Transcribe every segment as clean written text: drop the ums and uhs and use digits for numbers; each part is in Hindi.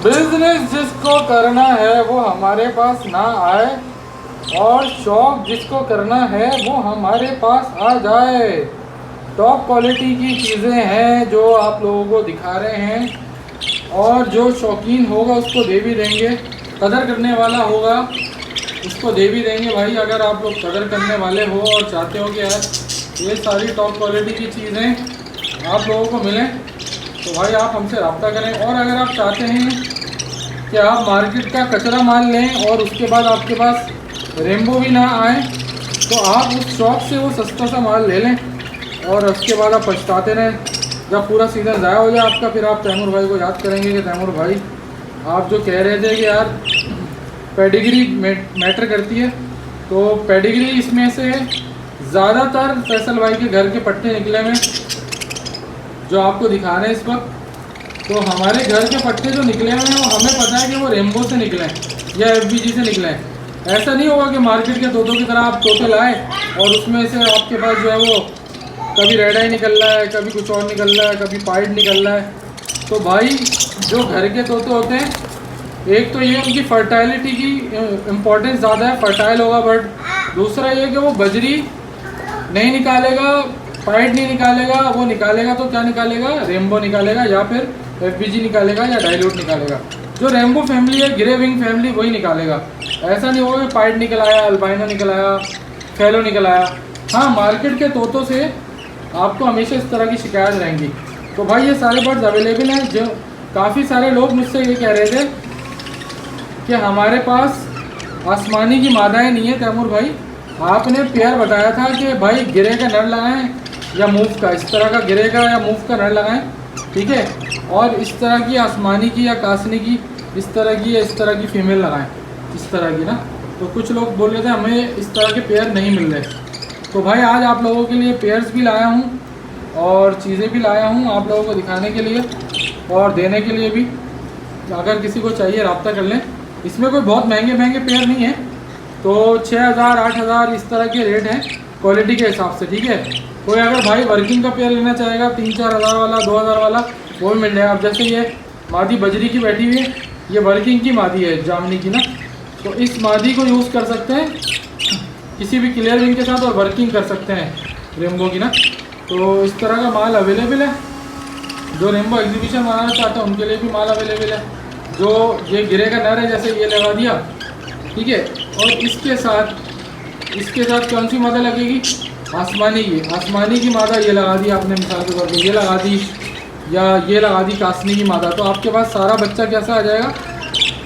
बिजनेस जिसको करना है वो हमारे पास ना आए, और शौक जिसको करना है वो हमारे पास आ जाए। टॉप क्वालिटी की चीज़ें हैं जो आप लोगों को दिखा रहे हैं, और जो शौकीन होगा उसको दे भी देंगे, कदर करने वाला होगा उसको दे भी देंगे। भाई अगर आप लोग कदर करने वाले हो और चाहते हो कि यार ये सारी टॉप क्वालिटी की चीज़ें आप लोगों को मिलें, तो भाई आप हमसे रब्ता करें। और अगर आप चाहते हैं कि आप मार्केट का कचरा माल लें और उसके बाद आपके पास रेम्बो भी ना आए, तो आप उस शॉप से वो सस्ता सा माल ले लें और उसके बाद आप पछताते रहें। जब पूरा सीज़न ज़ाया हो जाए आपका, फिर आप तैमूर भाई को याद करेंगे कि तैमूर भाई आप जो कह रहे थे कि यार पेडिग्री मैटर करती है, तो पेडिग्री इसमें से ज़्यादातर फैसल भाई के घर के पट्टे निकले में जो आपको दिखा रहे हैं इस वक्त, तो हमारे घर के पट्टे जो निकले हुए हैं वो हमें पता है कि वो रेम्बो से निकले हैं या FBG से निकले हैं। ऐसा नहीं होगा कि मार्केट के तोतों की तरह आप तोते लाए और उसमें से आपके पास जो है वो कभी रेड आई निकल रहा है, कभी कुछ और निकल रहा है, कभी पाइड निकल रहा है। तो भाई जो घर के तोते होते हैं, एक तो ये उनकी फर्टाइलिटी की इम्पोर्टेंस ज़्यादा है, फर्टाइल होगा बर्ड। दूसरा ये कि वो बजरी नहीं निकालेगा, पाइड नहीं निकालेगा, वो निकालेगा तो क्या निकालेगा, रेम्बो निकालेगा या फिर FBG निकालेगा या डाइल्यूट निकालेगा। जो रेम्बो फैमिली है, ग्रे विंग फैमिली, वही निकालेगा। ऐसा नहीं होगा कि पाइड निकल आया, अल्बाइनो निकल आया, फैलो निकल आया। हाँ, मार्केट के तोतों से आपको हमेशा इस तरह की शिकायत रहेंगी। तो भाई ये सारे बर्ड्स अवेलेबल हैं। जो काफ़ी सारे लोग मुझसे ये कह रहे थे कि हमारे पास आसमानी की मादाएँ नहीं है तैमूर भाई, आपने पेयर बताया था कि भाई गिरे का नर लगाएं या मूव का, इस तरह का गिरे का या मूव का नर लगाएं, ठीक है, और इस तरह की आसमानी की या कासनी की इस तरह की या इस तरह की फीमेल लगाएं, इस तरह की ना। तो कुछ लोग बोल रहे थे हमें इस तरह के पेयर नहीं मिल रहे, तो भाई आज आप लोगों के लिए पेयर्स भी लाया हूँ और चीज़ें भी लाया हूँ आप लोगों को दिखाने के लिए और देने के लिए भी। अगर किसी को चाहिए रब्ता कर लें। इसमें कोई बहुत महंगे महंगे पेयर नहीं है, तो 6000 8000 इस तरह के रेट हैं क्वालिटी के हिसाब से, ठीक है। कोई अगर भाई वर्किंग का पेयर लेना चाहेगा 3-4 हज़ार वाला, 2000 वाला, वो भी मिल जाएगा। अब जैसे ये मादी बजरी की बैठी हुई है, ये वर्किंग की मादी है जामनी की ना, तो इस मादी को यूज़ कर सकते हैं किसी भी क्लियर विंग के साथ और वर्किंग कर सकते हैं रेम्बो की ना। तो इस तरह का माल अवेलेबल है। जो रेम्बो एग्जीबिशन बनाना चाहते हैं उनके लिए भी माल अवेलेबल है। जो ये गिरे का नर है, जैसे ये लगा दिया, ठीक है, और इसके साथ कौन सी मादा लगेगी, आसमानी की। आसमानी की मादा ये लगा दी आपने, मिसाल के तौर पर ये लगा दी या ये लगा दी कासनी की मादा, तो आपके पास सारा बच्चा कैसा आ जाएगा,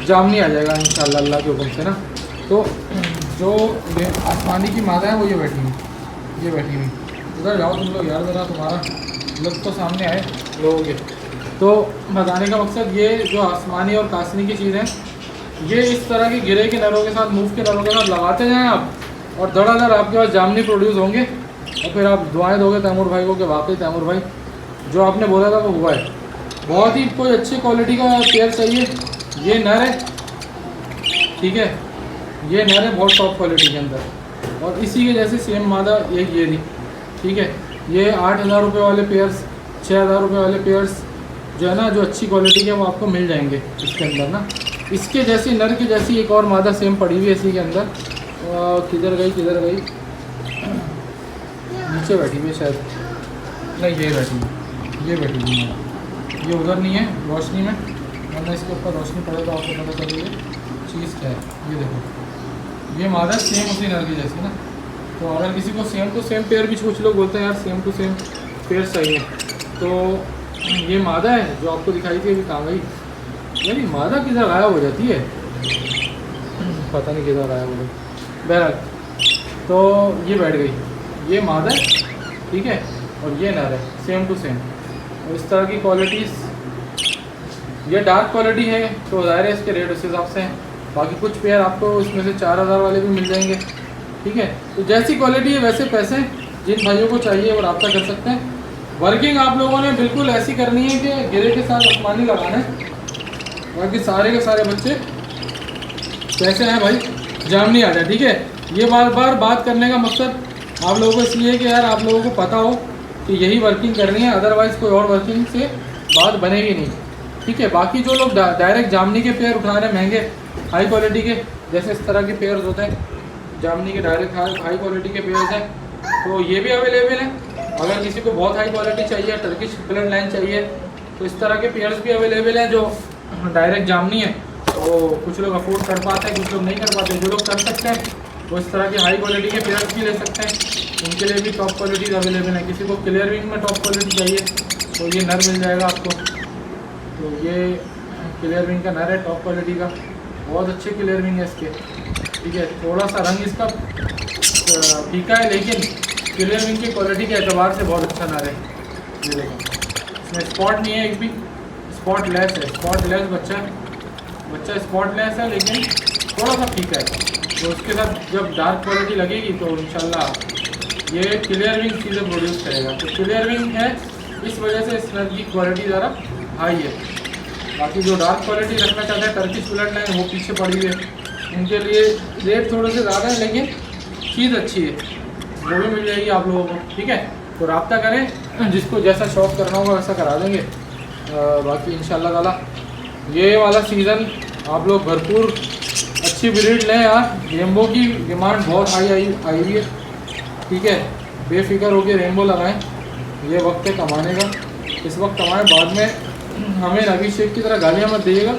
जामनी आ जाएगा इंशाल्लाह अल्लाह के हुक्म से ना। तो जो आसमानी की मादा है वो ये बैठी हुई, ये बैठी हुई। उधर जाओ तुम लोग यार, ज़रा तुम्हारा लुक तो सामने आए लोगों के। तो बताने का मकसद ये जो आसमानी और कासनी की चीज़ है, ये इस तरह के गिरे के नरों के साथ, मूव के नरों के साथ लगाते जाएं आप, और धड़ाधड़ आपके पास जामनी प्रोड्यूस होंगे, और फिर आप दुआएं दोगे तैमूर भाई को कि वाकई तैमूर भाई जो आपने बोला था वो हुआ है। बहुत ही कोई अच्छी क्वालिटी का पेयर चाहिए, ये नर है, ठीक है, ये नर है बहुत टॉप क्वालिटी के अंदर, और इसी के जैसे सेम मादा एक ये थी, ठीक है। ये 8000 रुपये वाले पेयर्स, 6000 रुपये वाले पेयर्स जो है ना, जो अच्छी क्वालिटी के, वो आपको मिल जाएंगे इसके अंदर ना। इसके जैसी नर की जैसी एक और मादा सेम पड़ी हुई है इसी के अंदर, किधर गई नीचे बैठी हुई शायद, नहीं ये बैठी हुई मादा, ये उधर नहीं है रोशनी में, वरना इसके ऊपर रोशनी पड़े तो आपको पता चलेगी चीज़ क्या है। ये देखो, ये मादा सेम उसी नर की जैसी ना। तो अगर किसी को सेम टू सेम पेयर भी, कुछ लोग बोलते हैं यार सेम टू सेम पेयर चाहिए, तो ये मादा है जो आपको दिखाई थी अभी, कहाँ गई, यानी मादा किधर गायब हो जाती है, पता नहीं किधर गायब हो गई। बहरहाल तो ये बैठ गई, ये मादा है, ठीक है, और ये नर है सेम टू सेम। और इस तरह की क्वालिटीज़, ये डार्क क्वालिटी है तो ज़ाहिर है इसके रेट उस हिसाब से हैं। बाकी कुछ पेयर आपको इसमें से 4000 वाले भी मिल जाएंगे, ठीक है। तो जैसी क्वालिटी है वैसे पैसे, जिन भाइयों को चाहिए वो रब्ता कर सकते हैं। वर्किंग आप लोगों ने बिल्कुल ऐसी करनी है कि गिरे के साथ आसमानी लगाना है, बाकी सारे के सारे बच्चे कैसे हैं भाई, जामनी आ जाए, ठीक है। ये बार बार बात करने का मकसद आप लोगों को इसलिए है कि यार आप लोगों को पता हो कि यही वर्किंग करनी है, अदरवाइज़ कोई और वर्किंग से बात बनेगी नहीं। ठीक है। बाकी जो लोग डायरेक्ट जामनी के पेयर उठा रहे हैं महंगे हाई क्वालिटी के, जैसे इस तरह के पेयर्स होते हैं जामनी के, डायरेक्ट हाई क्वालिटी के पेयर्स हैं, तो ये भी अवेलेबल हैं। अगर किसी को बहुत हाई क्वालिटी चाहिए, टर्किश ब्लड लाइन चाहिए, तो इस तरह के पेयर्स भी अवेलेबल हैं जो डायरेक्ट जामनी है। तो कुछ लोग अफोर्ड कर पाते हैं, कुछ लोग नहीं कर पाते। जो लोग कर सकते हैं वो इस तरह के हाई क्वालिटी के पेयर्स भी ले सकते हैं, उनके लिए भी टॉप क्वालिटीज अवेलेबल है। किसी को क्लियर विंग में टॉप क्वालिटी चाहिए तो ये नर मिल जाएगा आपको। तो ये क्लियर विंग का नर है टॉप क्वालिटी का, बहुत अच्छे क्लियर विंग है इसके, ठीक है। थोड़ा सा रंग इसका फीका है, लेकिन क्लियर विंग की क्वालिटी के एतबार से बहुत अच्छा नर है। ये देखो, इसमें स्पॉट नहीं है, एक भी स्पॉट लेस है, स्पॉट लेस बच्चा स्पॉट लेस है, लेकिन थोड़ा सा फीका है। तो उसके साथ जब डार्क क्वालिटी लगेगी तो इंशाल्लाह ये क्लियर विंग चीज़ें प्रोड्यूस करेगा। तो क्लियर विंग है, इस वजह से इस नर की क्वालिटी ज़रा हाई है। बाकी जो डार्क क्वालिटी रखना चाहते हैं टर्किश ब्लड लाइन, वो पीछे पड़ी हुई है, उनके लिए रेट थोड़े से ज़्यादा है, लेकिन चीज़ अच्छी है, वो भी मिल जाएगी आप लोगों को, ठीक है। तो रब्ता करें, जिसको जैसा शौक करना होगा वैसा करा देंगे। बाकी इंशाल्लाह ताला ये वाला सीज़न आप लोग भरपूर अच्छी ब्रीड लें यार। रेनबो की डिमांड बहुत आई हुई है, ठीक है। बेफिक्र होकर रेनबो लगाएं, ये वक्त है कमाने का, इस वक्त कमाएं, बाद में हमें नबी शेख की तरह गालियाँ मत दीजिएगा,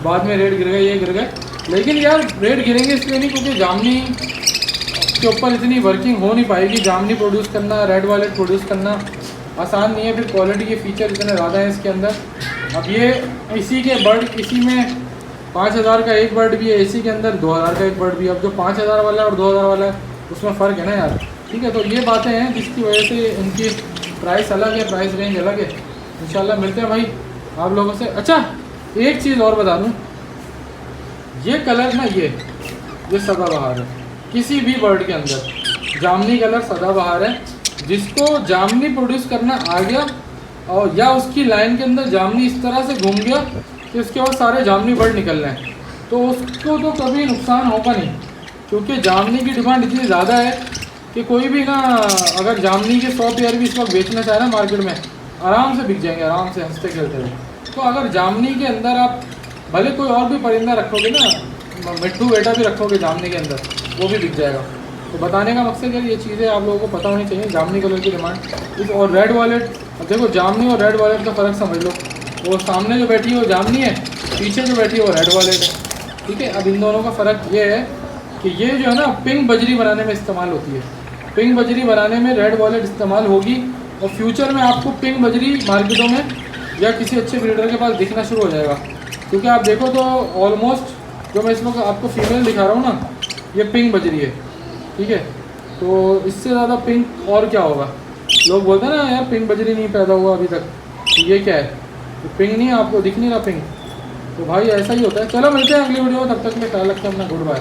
बाद में रेट गिर गए, ये गिर गए। लेकिन यार रेट गिरेंगे इसलिए नहीं क्योंकि जामनी के ऊपर इतनी वर्किंग हो नहीं पाएगी। जामनी प्रोड्यूस करना, रेड वालेट प्रोड्यूस करना आसान नहीं है, फिर क्वालिटी के फीचर इतने ज़्यादा हैं इसके अंदर। अब ये इसी के बर्ड, इसी में 5000 का एक बर्ड भी है, इसी के अंदर 2000 का एक बर्ड भी है। अब जो 5000 वाला है और 2000 वाला है उसमें फ़र्क है ना यार, ठीक है। तो ये बातें हैं जिसकी वजह से इनकी प्राइस अलग है, प्राइस रेंज अलग है। इंशाल्लाह मिलते हैं भाई आप लोगों से। अच्छा एक चीज़ और बता दूँ, ये कलर ना, ये सदाबहार है, किसी भी बर्ड के अंदर जामनी कलर सदाबहार है। जिसको जामनी प्रोड्यूस करना आ गया और या उसकी लाइन के अंदर जामनी इस तरह से घूम गया कि उसके बाद सारे जामनी बर्ड निकल रहे हैं, तो उसको तो कभी नुकसान होगा नहीं, क्योंकि जामनी की डिमांड इतनी ज़्यादा है कि कोई भी ना अगर जामनी के 100 पेयर भी इस वक्त बेचना चाहे ना मार्केट में, आराम से बिक जाएंगे, आराम से हंसते खेलते हुए। तो अगर जामनी के अंदर आप भले कोई और भी परिंदा रखोगे ना, मिट्टू बेटा भी रखोगे जामनी के अंदर, वो भी बिक जाएगा। तो बताने का मकसद है ये चीज़ें आप लोगों को पता होनी चाहिए। जामनी कलर की डिमांड इस, और रेड वॉलेट, अब देखो जामनी और रेड वॉलेट का फ़र्क समझ लो। वो सामने जो बैठी है वो जामनी है, पीछे जो बैठी है वो रेड वॉलेट है, ठीक है। अब इन दोनों का फ़र्क ये है कि ये जो है ना पिंक बजरी बनाने में इस्तेमाल होती है, पिंक बजरी बनाने में रेड वॉलेट इस्तेमाल होगी, और फ्यूचर में आपको पिंक बजरी मार्केटों में या किसी अच्छे ब्रीडर के पास दिखना शुरू हो जाएगा। क्योंकि आप देखो तो ऑलमोस्ट जो मैं इस वक्त आपको फीमेल दिखा रहा हूँ ना, ये पिंक बजरी है, ठीक है। तो इससे ज़्यादा पिंक और क्या होगा। लोग बोलते हैं ना यार पिंक बजरी नहीं पैदा हुआ अभी तक, तो ये क्या है, तो पिंक नहीं है, आपको दिख नहीं रहा पिंक। तो भाई ऐसा ही होता है। चलो मिलते हैं अगली वीडियो में, तब तक मैं ख्याल रखते हैं अपना, गुड बाय।